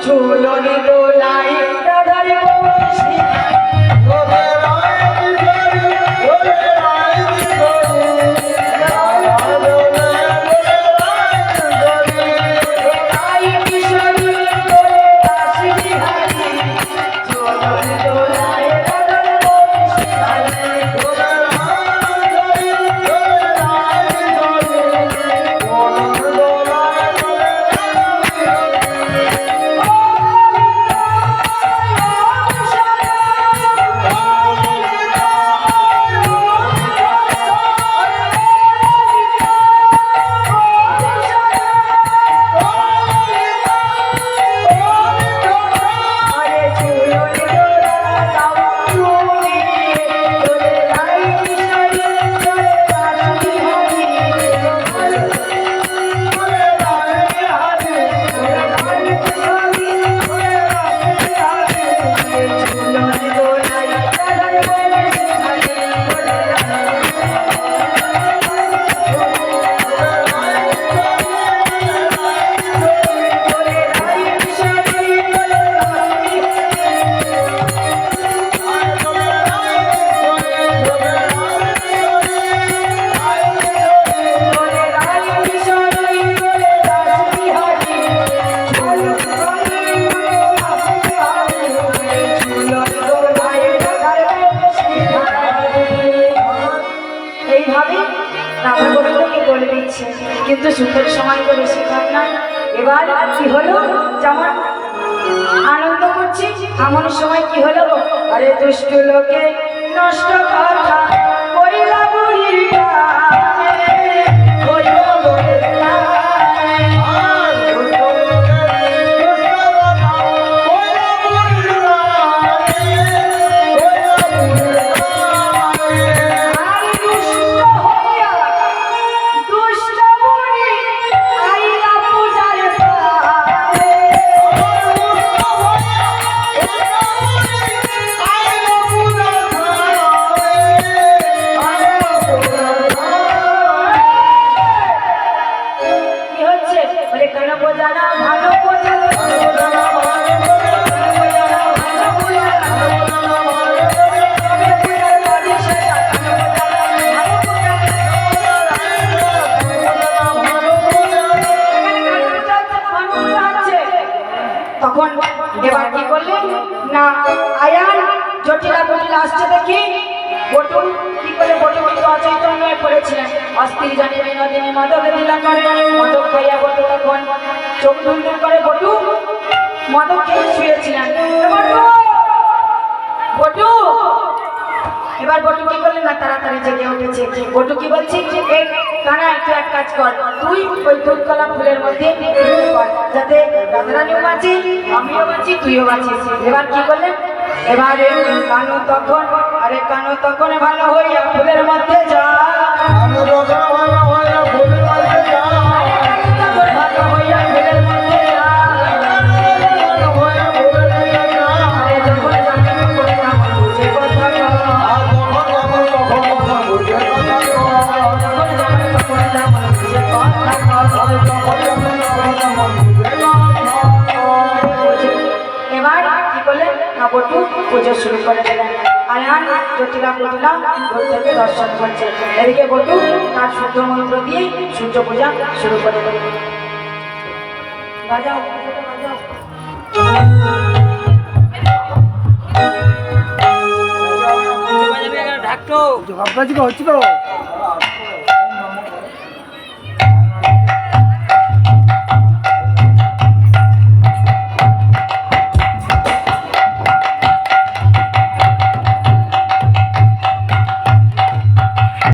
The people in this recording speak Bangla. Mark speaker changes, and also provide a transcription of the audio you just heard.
Speaker 1: ঝুলনি দোলাই রাধার বংশী কিন্তু সুখের সময় তো বেশি খান না। এবার কি হলো, যেমন আনন্দ করছি এমন সময় কি হলো, আরে দুষ্ট লোকে নষ্ট কথা কইলা বুড়ির তখন এবার কি করলেন না, আয়ান জটিলা বটিলা আসছে দেখি বটু কি করে, বটু কিন্তু অচৈতন্য হয়ে পড়েছিলেন, অস্থির জানি বিনোদিনী মাদকে দিলা করে, মদক খাইয়া বটু তখন চোখ ধুন্দুল করে, বটু মদক খেয়ে শুয়েছিলেন। বটু এবার বটু কি করলেন না, তাড়াতাড়ি জেগে উঠেছে। বটু কি বলছে, এই কানা একটু এক কাজ কর, তুই ওই দুধকলা ফুলের মধ্যে যাতে রাধারানীও বাঁচি, আমিও বাঁচি, তুইও বাঁচিস। এবার কি করলেন, এবারে কানু তখন, আরে কানু তখন ভালো হইয়া ফুলের মধ্যে যা, এবার কি করলেন না, বটু পুজো শুরু করে দিলেন। আয়ান জটিলা বটিলা দূর থেকে দর্শন করছে, এদিকে বটু তার শুদ্ধ মন্ত্র দিয়ে সূর্য পূজা শুরু করে দিলেন। বাজাও বাজাও,
Speaker 2: হচ্ছে তো